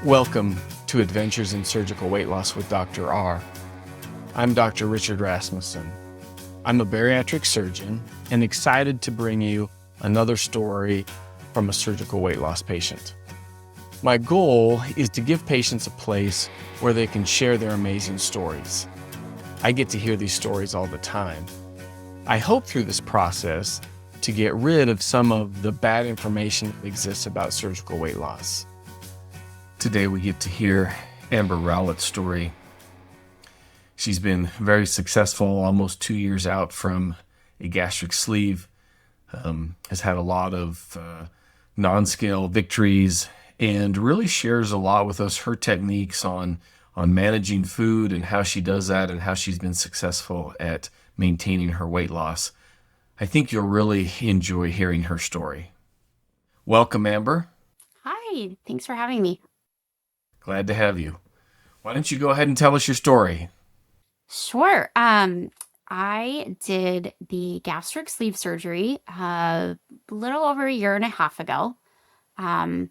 Welcome to Adventures in Surgical Weight Loss with Dr. R. I'm Dr. Richard Rasmussen. I'm a bariatric surgeon and excited to bring you another story from a surgical weight loss patient. My goal is to give patients a place where they can share their amazing stories. I get to hear these stories all the time. I hope through this process to get rid of some of the bad information that exists about surgical weight loss. Today we get to hear Amber Rowlett's story. She's been very successful, almost 2 years out from a gastric sleeve, has had a lot of non-scale victories, and really shares a lot with us her techniques on managing food and how she does that and how she's been successful at maintaining her weight loss. I think you'll really enjoy hearing her story. Welcome, Amber. Hi, thanks for having me. Glad to have you. Why don't you go ahead and tell us your story? Sure. I did the gastric sleeve surgery a little over a year and a half ago. My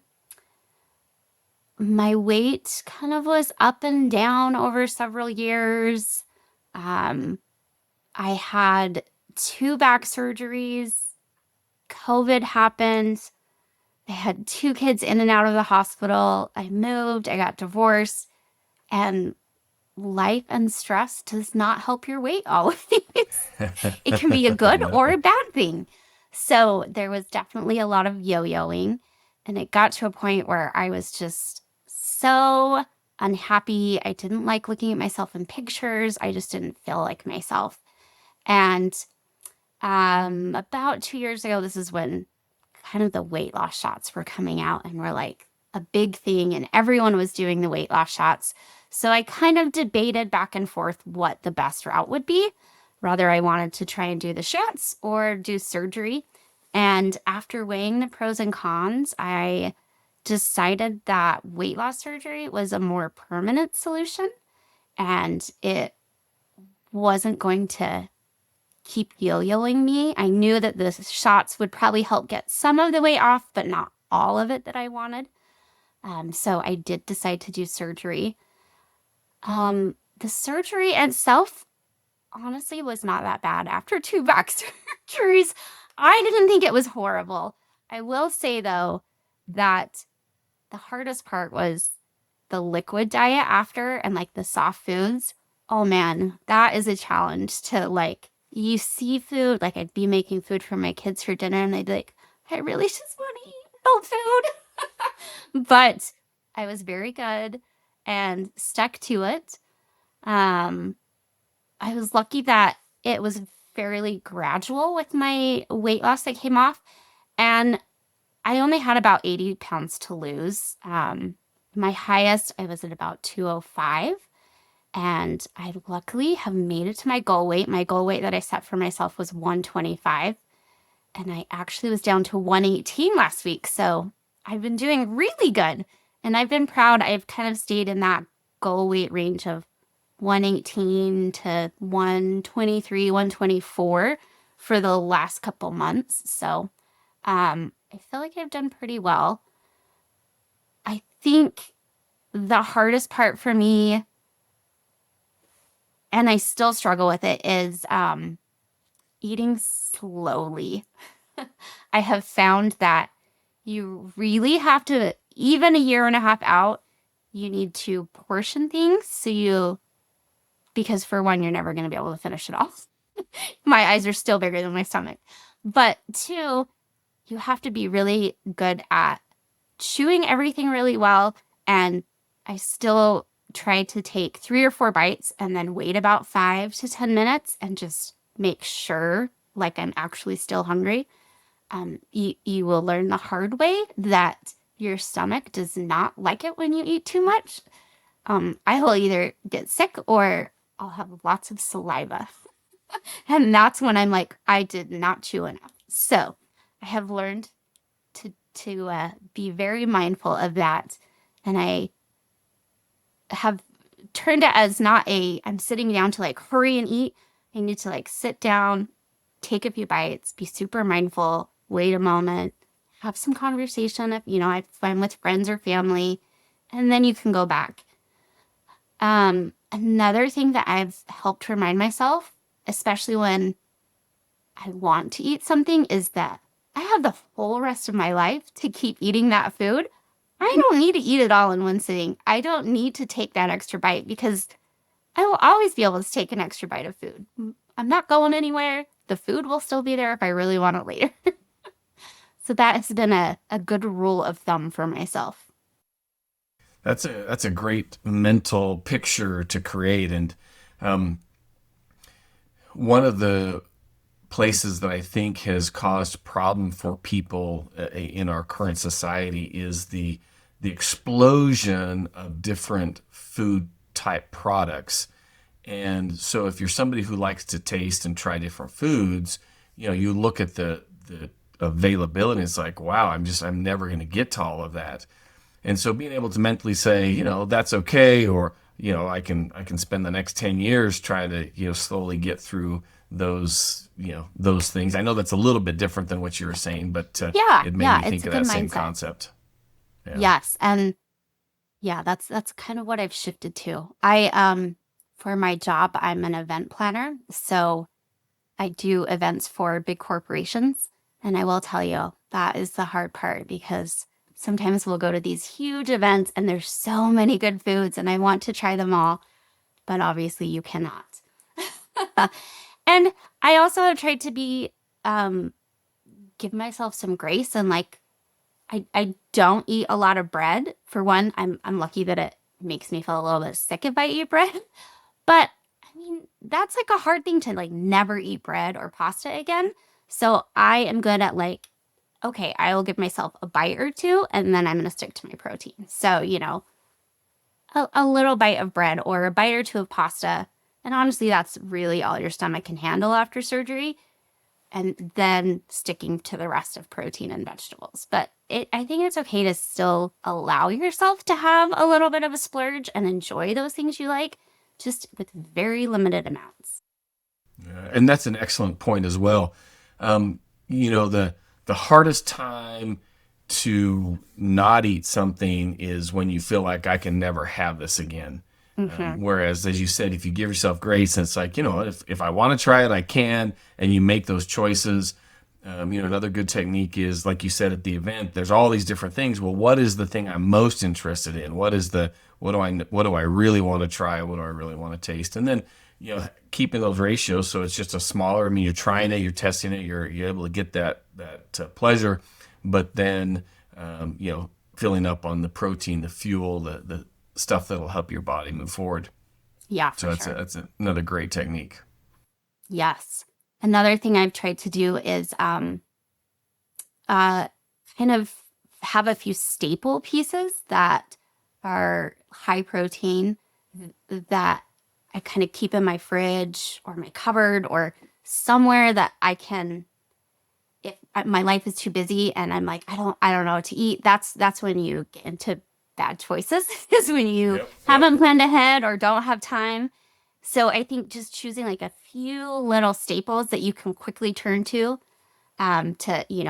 weight kind of was up and down over several years. I had 2 back surgeries. COVID happened. I had 2 kids in and out of the hospital. I moved, I got divorced, and life and stress does not help your weight always. It can be a good No. or a bad thing. So there was definitely a lot of yo-yoing, and it got to a point where I was just so unhappy. I didn't like looking at myself in pictures. I just didn't feel like myself. And about 2 years ago, this is when kind of the weight loss shots were coming out and were like a big thing, and everyone was doing the weight loss shots. So I kind of debated back and forth what the best route would be, whether I wanted to try and do the shots or do surgery. And after weighing the pros and cons, I decided that weight loss surgery was a more permanent solution, and it wasn't going to keep yo-yoing me. I knew that the shots would probably help get some of the weight off, but not all of it that I wanted. So I did decide to do surgery. The surgery itself honestly was not that bad. After 2 back surgeries, I didn't think it was horrible. I will say though that the hardest part was the liquid diet after, and like the soft foods. Oh man, that is a challenge to you see food, like I'd be making food for my kids for dinner and they'd be like, I really just want to eat adult food. But I was very good and stuck to it. I was lucky that it was fairly gradual with my weight loss that came off. And I only had about 80 pounds to lose. My highest, I was at about 205. And I luckily have made it to my goal weight. My goal weight that I set for myself was 125. And I actually was down to 118 last week. So I've been doing really good. And I've been proud. I've kind of stayed in that goal weight range of 118 to 123, 124 for the last couple months. So I feel like I've done pretty well. I think the hardest part for me, and I still struggle with it, is eating slowly. I have found that you really have to, even a year and a half out, you need to portion things because for one, you're never going to be able to finish it all. My eyes are still bigger than my stomach. But 2, you have to be really good at chewing everything really well. And I still try to take 3 or 4 bites and then wait about 5 to 10 minutes and just make sure like I'm actually still hungry. You will learn the hard way that your stomach does not like it when you eat too much. I will either get sick or I'll have lots of saliva. And that's when I'm like, I did not chew enough. So I have learned to be very mindful of that. And I have turned it as not I'm sitting down to hurry and eat. I need to sit down, take a few bites, be super mindful, wait a moment, have some conversation if I'm with friends or family, and then you can go back. Another thing that I've helped remind myself, especially when I want to eat something, is that I have the whole rest of my life to keep eating that food. I don't need to eat it all in one sitting. I don't need to take that extra bite because I will always be able to take an extra bite of food. I'm not going anywhere. The food will still be there if I really want it later. So that has been a good rule of thumb for myself. That's a great mental picture to create. And um, one of the places that I think has caused problem for people in our current society is the explosion of different food type products. And so if you're somebody who likes to taste and try different foods, you look at the availability, it's like, wow, I'm never going to get to all of that. And so being able to mentally say, that's okay, or, I can spend the next 10 years trying to, slowly get through those things. I know that's a little bit different than what you were saying, but Yeah, it made yeah, me it's think a of good that same mindset. concept. Yeah. Yes, and yeah, that's kind of what I've shifted to. For my job, I'm an event planner, so I do events for big corporations, and I will tell you that is the hard part because sometimes we'll go to these huge events and there's so many good foods and I want to try them all, but obviously you cannot. And I also have tried to um give myself some grace and like I don't eat a lot of bread. For one, I'm lucky that it makes me feel a little bit sick if I eat bread. But I mean, that's like a hard thing to like never eat bread or pasta again. So I am good at like, okay, I will give myself a bite or two and then I'm going to stick to my protein. So, a little bite of bread or a bite or two of pasta. And honestly, that's really all your stomach can handle after surgery. And then sticking to the rest of protein and vegetables. But I think it's okay to still allow yourself to have a little bit of a splurge and enjoy those things you like, just with very limited amounts. And that's an excellent point as well. The hardest time to not eat something is when you feel like I can never have this again. Hmm. Whereas, as you said, if you give yourself grace, and it's like, if I want to try it, I can, and you make those choices. Another good technique is, like you said at the event, there's all these different things. Well, what is the thing I'm most interested in? What do I really want to try? What do I really want to taste? And then, keeping those ratios so it's just a smaller. I mean, you're trying it, you're testing it, you're able to get that pleasure, but then, filling up on the protein, the fuel, the stuff that'll help your body move forward. Yeah, So for sure. that's another great technique. Yes. Another thing I've tried to do is uh, kind of have a few staple pieces that are high protein that I kind of keep in my fridge or my cupboard or somewhere that I can if my life is too busy and I'm like I don't know what to eat. That's when you get into bad choices is when you Yep. Yep. haven't planned ahead or don't have time. So I think just choosing like a few little staples that you can quickly turn to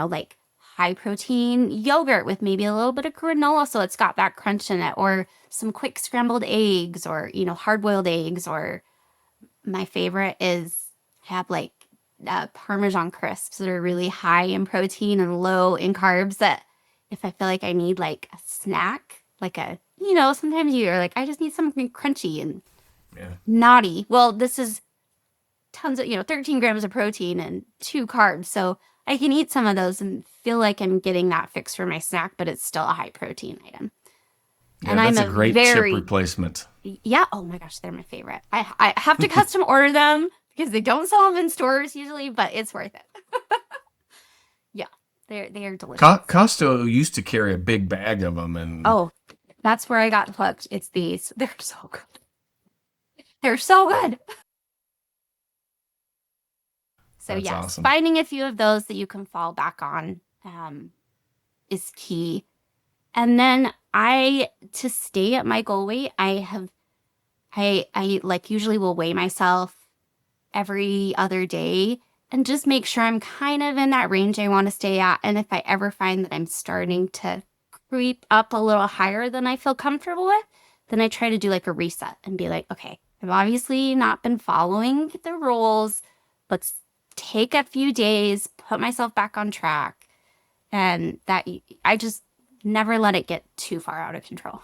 like high protein yogurt with maybe a little bit of granola so it's got that crunch in it, or some quick scrambled eggs, or hard boiled eggs, or my favorite is have like Parmesan crisps that are really high in protein and low in carbs. That if I feel like I need like a snack, like sometimes you're like, I just need something crunchy and Yeah. naughty. Well, this is tons of 13 grams of protein and 2 carbs. So I can eat some of those and feel like I'm getting that fix for my snack, but it's still a high protein item. Yeah, And I'm that's a a great chip very, replacement. yeah, oh my gosh, they're my favorite. I have to custom order them because they don't sell them in stores usually, but it's worth it. Yeah, they are delicious. Costco used to carry a big bag of them, and Oh, that's where I got hooked. It's these. They're so good. They're so good. So that's yes, awesome. finding a few of those that you can fall back on is key. And then to stay at my goal weight, I like usually will weigh myself every other day and just make sure I'm kind of in that range I want to stay at. And if I ever find that I'm starting to creep up a little higher than I feel comfortable with, then I try to do like a reset and be like, okay, I've obviously not been following the rules. Let's take a few days, put myself back on track. And that I just never let it get too far out of control.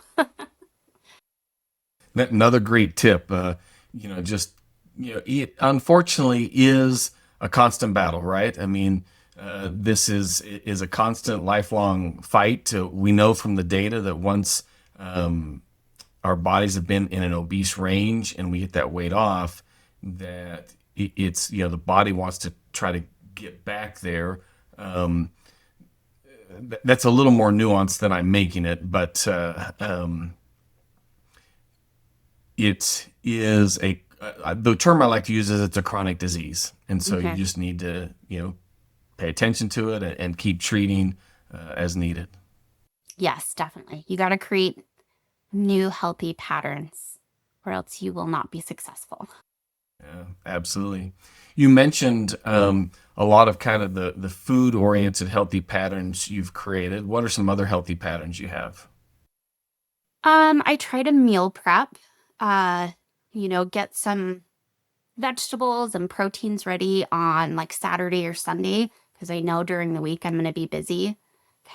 Another great tip, just, it unfortunately is a constant battle, right? I mean, this is a constant lifelong fight. We know from the data that once our bodies have been in an obese range and we get that weight off, that it's, the body wants to try to get back there. That's a little more nuanced than I'm making it, but it is the term I like to use is it's a chronic disease. And so you Okay. just need to, pay attention to it and keep treating as needed. Yes, definitely. You got to create new healthy patterns or else you will not be successful. Yeah, absolutely. You mentioned a lot of kind of the food oriented healthy patterns you've created. What are some other healthy patterns you have? I try to meal prep, uh, get some vegetables and proteins ready on like Saturday or Sunday because I know during the week I'm going to be busy.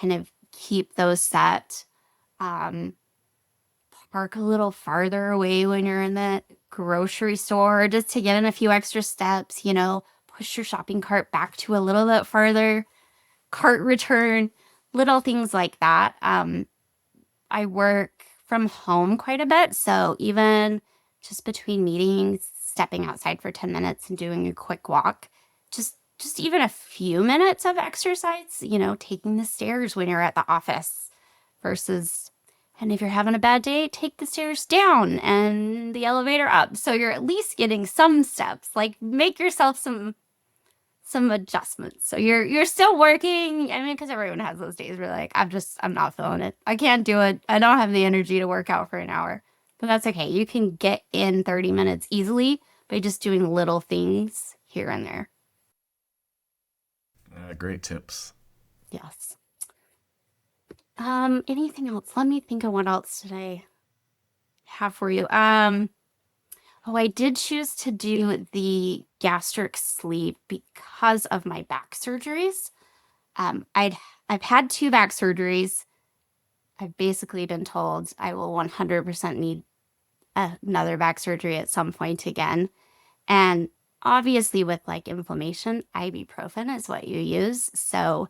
Kind of keep those set. Um, Park a little farther away when you're in the grocery store just to get in a few extra steps, push your shopping cart back to a little bit farther, cart return, little things like that. I work from home quite a bit, so even just between meetings, stepping outside for 10 minutes and doing a quick walk, just even a few minutes of exercise, taking the stairs when you're at the office versus and if you're having a bad day, take the stairs down and the elevator up. So you're at least getting some steps. Like make yourself some adjustments. So you're still working. I mean, because everyone has those days where like, I'm not feeling it. I can't do it. I don't have the energy to work out for an hour. But that's okay. You can get in 30 minutes easily by just doing little things here and there. Great tips. Yes. Anything else? Let me think of what else did I have for you. Oh, I did choose to do the gastric sleeve because of my back surgeries. Um, I'd I've had two back surgeries. I've basically been told I will 100% need another back surgery at some point again. And obviously, with like inflammation, ibuprofen is what you use. So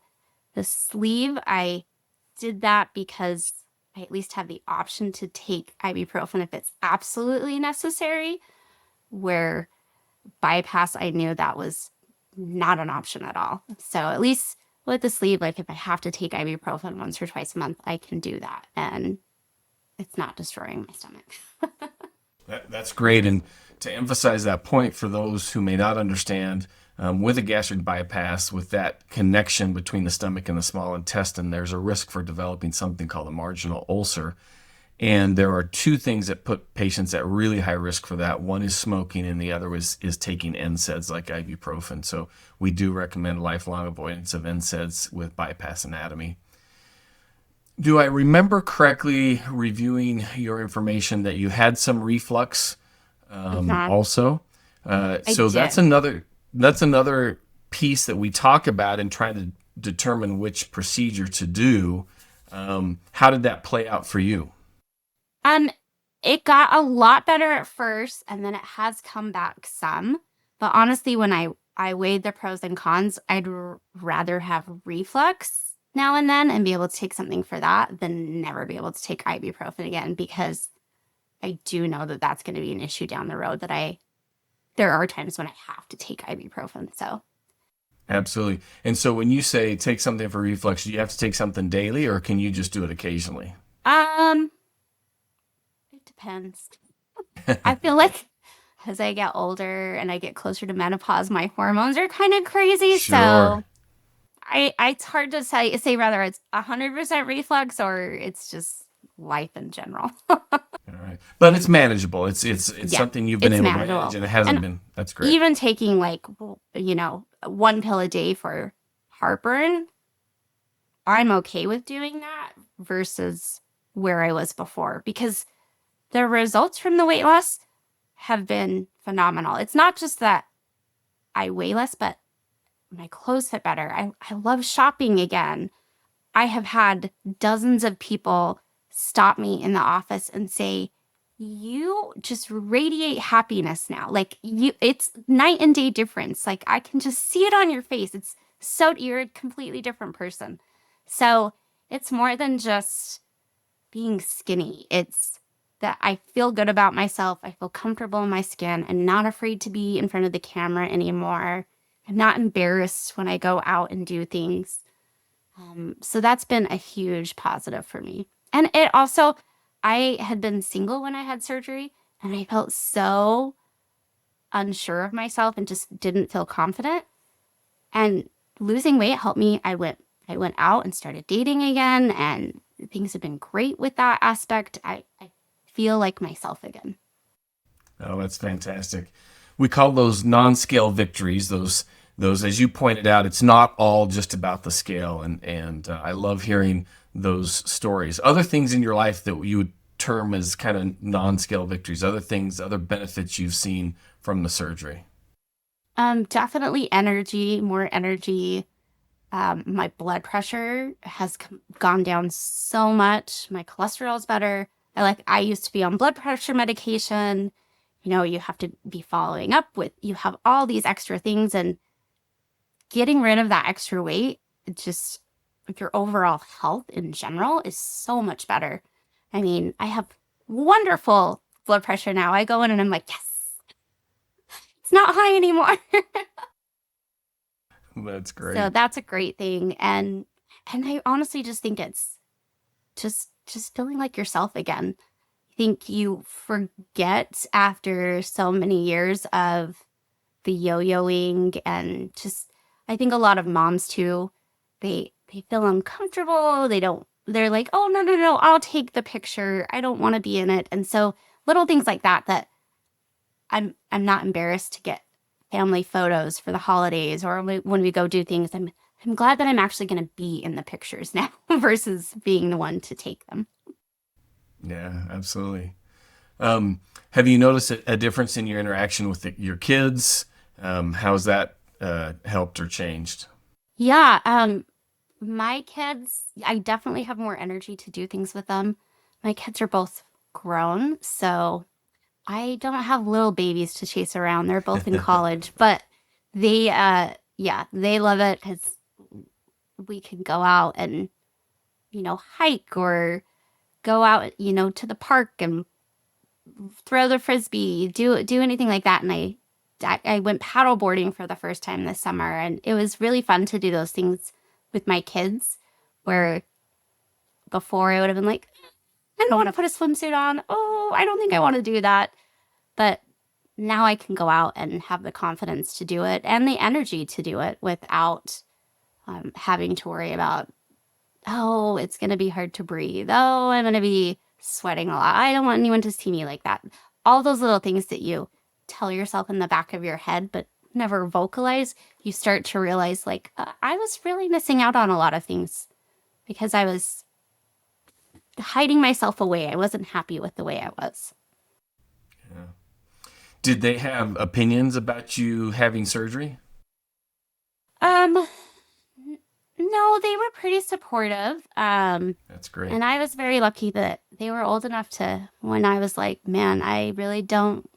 the sleeve, I did that because I at least have the option to take ibuprofen if it's absolutely necessary. Where bypass, I knew that was not an option at all. So at least with the sleeve, like if I have to take ibuprofen once or twice a month, I can do that. And it's not destroying my stomach. That's great. And to emphasize that point for those who may not understand, with a gastric bypass, with that connection between the stomach and the small intestine, there's a risk for developing something called a marginal ulcer. And there are two things that put patients at really high risk for that. One is smoking, and the other is taking NSAIDs like ibuprofen. So we do recommend lifelong avoidance of NSAIDs with bypass anatomy. Do I remember correctly reviewing your information that you had some reflux Mhm. also? I So did. that's another piece that we talk about in trying to determine which procedure to do. How did that play out for you? Um, it got a lot better at first, and then it has come back some. But honestly, when I weighed the pros and cons, I'd rather have reflux now and then and be able to take something for that than never be able to take ibuprofen again because I do know that that's going to be an issue down the road that there are times when I have to take ibuprofen. So, Absolutely. And so when you say take something for reflux, do you have to take something daily or can you just do it occasionally? um, it depends. I feel like as I get older and I get closer to menopause, my hormones are kind of crazy. Sure. So it's hard to say whether it's 100% reflux or it's just life in general. All right. But it's manageable. It's Yeah, something you've been it's able to manage manageable. and it hasn't And been. That's great. even taking like, one pill a day for heartburn, I'm okay with doing that versus where I was before, because the results from the weight loss have been phenomenal. It's not just that I weigh less, but my clothes fit better. I love shopping again. I have had dozens of people stop me in the office and say, you just radiate happiness now. Like it's night and day difference. Like I can just see it on your face. It's so, you're a completely different person. So it's more than just being skinny. It's that I feel good about myself. I feel comfortable in my skin. I'm not afraid to be in front of the camera anymore. I'm not embarrassed when I go out and do things. So that's been a huge positive for me. And it also, I had been single when I had surgery, and I felt so unsure of myself and just didn't feel confident. And losing weight helped me. I went out and started dating again, and things have been great with that aspect. I feel like myself again. Oh, that's fantastic. We call those non-scale victories. Those, as you pointed out, it's not all just about the scale, and I love hearing those stories. Other things in your life that you would term as kind of non-scale victories. Other things, other benefits you've seen from the surgery. Definitely energy, more energy. My blood pressure has gone down so much. My cholesterol's better. I used to be on blood pressure medication. You know, you have to be following up with, you have all these extra things, and getting rid of that extra weight, it just, your overall health in general is so much better. I mean, I have wonderful blood pressure now. I go in and I'm like, yes, it's not high anymore. That's great. So that's a great thing. And I honestly just think it's just feeling like yourself again. I think you forget after so many years of the yo-yoing, and just, I think a lot of moms too, they feel uncomfortable. They're like, oh, no, I'll take the picture. I don't want to be in it. And so little things like that I'm not embarrassed to get family photos for the holidays, or when we go do things. I'm glad that I'm actually going to be in the pictures now versus being the one to take them. Yeah, absolutely. Have you noticed a difference in your interaction with your kids? How's that helped or changed? Yeah, my kids, I definitely have more energy to do things with them. My kids are both grown, so I don't have little babies to chase around. They're both in college, but yeah, they love it because we can go out and, hike, or go out, to the park and throw the frisbee, do anything like that. And I went paddle boarding for the first time this summer, and it was really fun to do those things with my kids, where before I would have been like, I don't want to put a swimsuit on. Oh, I don't think I want to do that. But now I can go out and have the confidence to do it and the energy to do it without having to worry about, oh, it's going to be hard to breathe. Oh, I'm going to be sweating a lot. I don't want anyone to see me like that. All those little things that you tell yourself in the back of your head, but never vocalize, you start to realize, like, I was really missing out on a lot of things because I was hiding myself away. I wasn't happy with the way I was. Yeah. Did they have opinions about you having surgery? No, they were pretty supportive. That's great. And I was very lucky that they were old enough to, when I was like, man, I really don't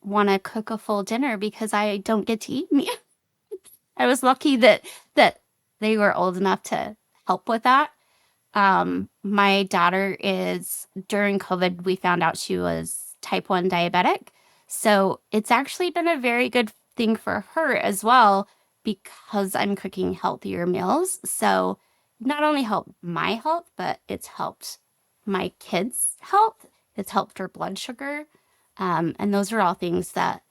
want to cook a full dinner because I don't get to eat meat. I was lucky that they were old enough to help with that. My daughter is, during COVID, we found out she was type 1 diabetic. So it's actually been a very good thing for her as well, because I'm cooking healthier meals. So not only helped my health, but it's helped my kids' health. It's helped her blood sugar. And those are all things that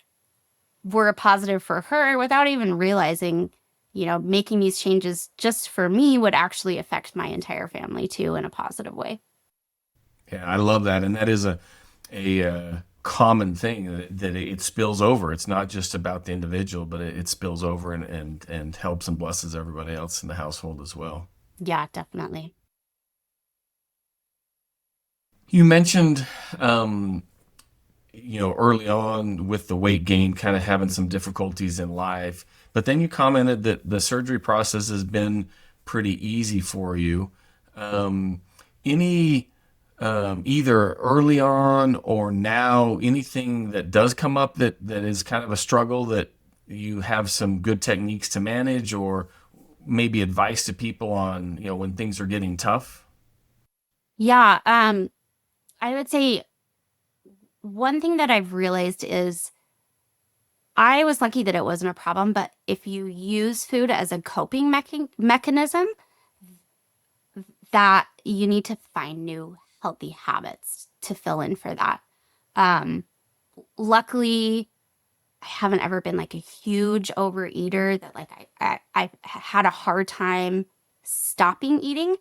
were a positive for her without even realizing, making these changes just for me would actually affect my entire family too in a positive way. Yeah, I love that. And that is a common thing that it spills over. It's not just about the individual, but it spills over and helps and blesses everybody else in the household as well. Yeah, definitely. You mentioned, early on with the weight gain, kind of having some difficulties in life, but then you commented that the surgery process has been pretty easy for you. Um, any either early on or now, anything that does come up that is kind of a struggle that you have some good techniques to manage, or maybe advice to people on, when things are getting tough? Yeah, I would say one thing that I've realized is I was lucky that it wasn't a problem, but if you use food as a coping mechanism, that you need to find new healthy habits to fill in for that. Um, Luckily, I haven't ever been like a huge overeater that like I had a hard time stopping eating.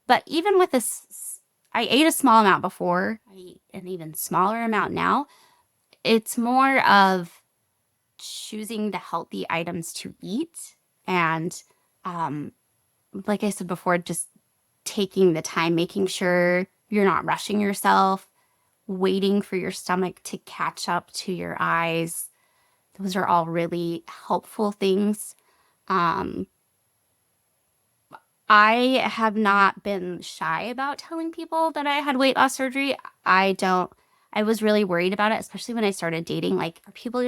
But even with this, I ate a small amount before. I eat an even smaller amount now. It's more of choosing the healthy items to eat and, um, like I said before, just taking the time, making sure you're not rushing yourself, waiting for your stomach to catch up to your eyes. Those are all really helpful things. Um, I have not been shy about telling people that I had weight loss surgery. I don't, I was really worried about it, especially when I started dating. Like, are people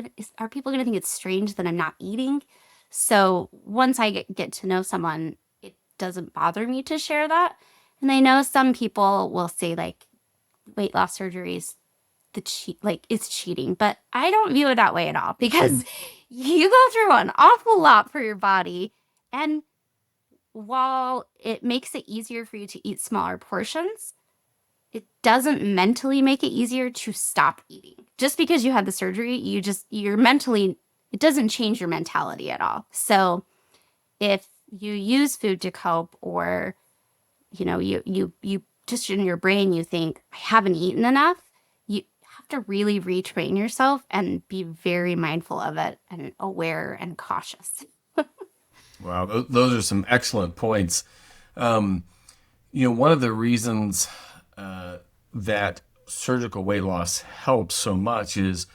gonna think it's strange that I'm not eating? So once I get to know someone, it doesn't bother me to share that. And I know some people will say like weight loss surgery is like it's cheating, but I don't view it that way at all because you go through an awful lot for your body. And while it makes it easier for you to eat smaller portions, it doesn't mentally make it easier to stop eating. Just because you had the surgery, you're mentally, it doesn't change your mentality at all. So if you use food to cope, or, you just in your brain, you think, I haven't eaten enough, you have to really retrain yourself and be very mindful of it and aware and cautious. Wow, those are some excellent points. Um, one of the reasons that surgical weight loss helps so much is,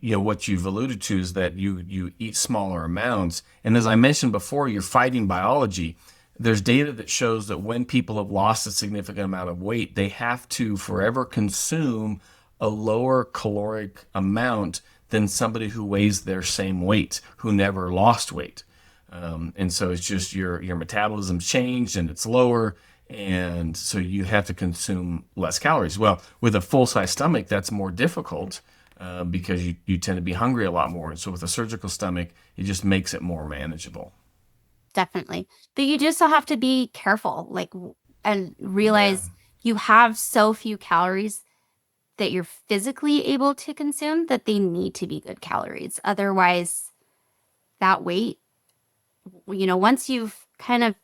what you've alluded to is that you eat smaller amounts, and as I mentioned before, you're fighting biology. There's data that shows that when people have lost a significant amount of weight, they have to forever consume a lower caloric amount than somebody who weighs their same weight, who never lost weight. And so it's just your metabolism's changed and it's lower, and so you have to consume less calories. Well, with a full size stomach, that's more difficult because you tend to be hungry a lot more. And so with a surgical stomach, it just makes it more manageable. Definitely. But you do still have to be careful, like, and Yeah, realize you have so few calories that you're physically able to consume that they need to be good calories. Otherwise, that weight, once you've kind of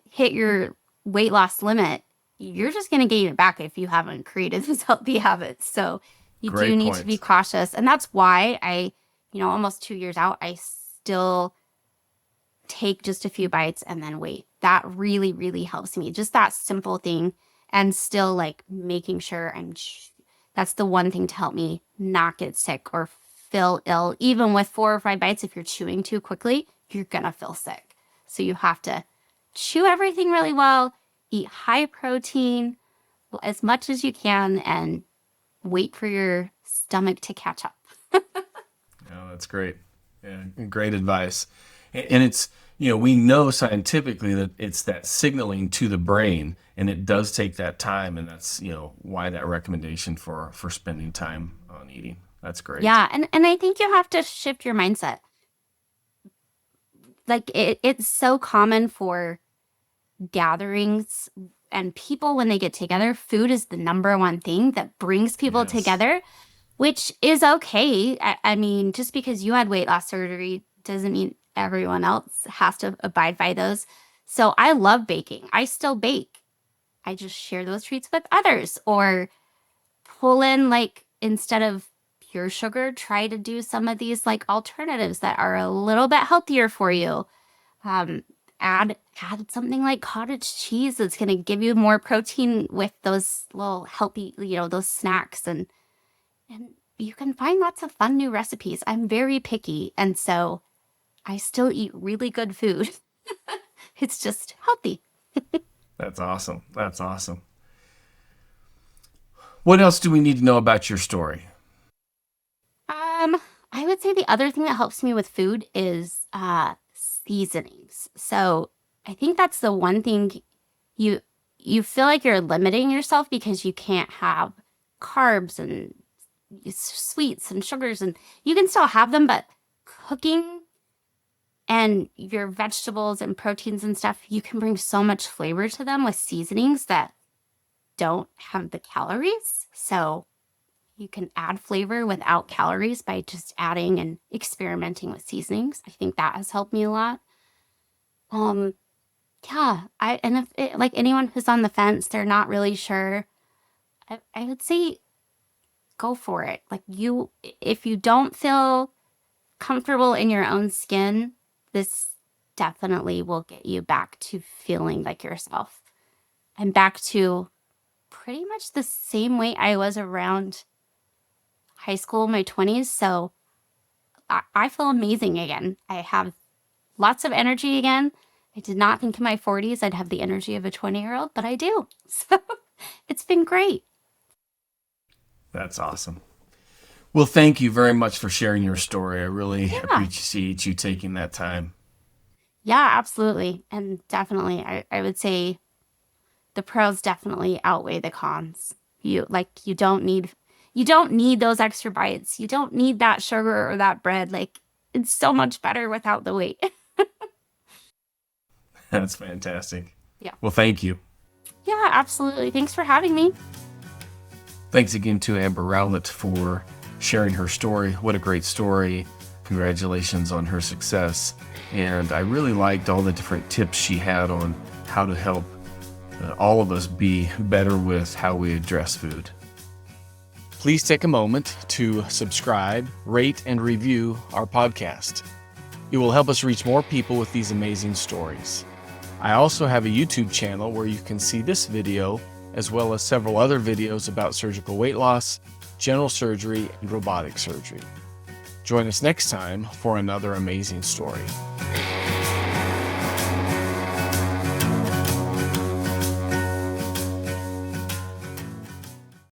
hit your weight loss limit, you're just going to gain it back if you haven't created those healthy habits. So you do great need to be point. cautious. And that's why almost 2 years out, I still take just a few bites and then wait. That really, really helps me. Just that simple thing, and still like making sure that's the one thing to help me not get sick or feel ill. Even with 4 or 5 bites, if you're chewing too quickly, you're gonna feel sick. So you have to chew everything really well, eat high protein as much as you can, and wait for your stomach to catch up. Oh, that's great. Yeah, great advice. And it's, we know scientifically that it's that signaling to the brain, and it does take that time. And that's, why that recommendation for spending time on eating. That's great. Yeah, and I think you have to shift your mindset. Like it's so common for gatherings and people when they get together, food is the number one thing that brings people Yes. together, which is okay. I mean, just because you had weight loss surgery doesn't mean everyone else has to abide by those. So I love baking. I still bake. I just share those treats with others, or pull in, like, instead of pure sugar, try to do some of these like alternatives that are a little bit healthier for you. Um, add something like cottage cheese that's going to give you more protein with those little healthy, those snacks. And you can find lots of fun new recipes. I'm very picky, and so I still eat really good food. It's just healthy. That's awesome. That's awesome. What else do we need to know about your story? I would say the other thing that helps me with food is seasonings. So I think that's the one thing you feel like you're limiting yourself because you can't have carbs and sweets and sugars, and you can still have them, but cooking and your vegetables and proteins and stuff, you can bring so much flavor to them with seasonings that don't have the calories. So you can add flavor without calories by just adding and experimenting with seasonings. I think that has helped me a lot. Yeah, and if it, like anyone who's on the fence, they're not really sure, I would say go for it. Like if you don't feel comfortable in your own skin, this definitely will get you back to feeling like yourself and back to pretty much the same way I was around high school, my 20s. So I feel amazing again. I have lots of energy again. I did not think in my 40s I'd have the energy of a 20-year-old, but I do. So it's been great. That's awesome. Well, thank you very much for sharing your story. I really appreciate you taking that time. Yeah, absolutely. And definitely, I would say the pros definitely outweigh the cons. You don't need those extra bites. You don't need that sugar or that bread. Like, it's so much better without the weight. That's fantastic. Yeah. Well, thank you. Yeah, absolutely. Thanks for having me. Thanks again to Amber Rowlett for sharing her story. What a great story. Congratulations on her success. And I really liked all the different tips she had on how to help all of us be better with how we address food. Please take a moment to subscribe, rate, and review our podcast. It will help us reach more people with these amazing stories. I also have a YouTube channel where you can see this video, as well as several other videos about surgical weight loss, general surgery, and robotic surgery. Join us next time for another amazing story.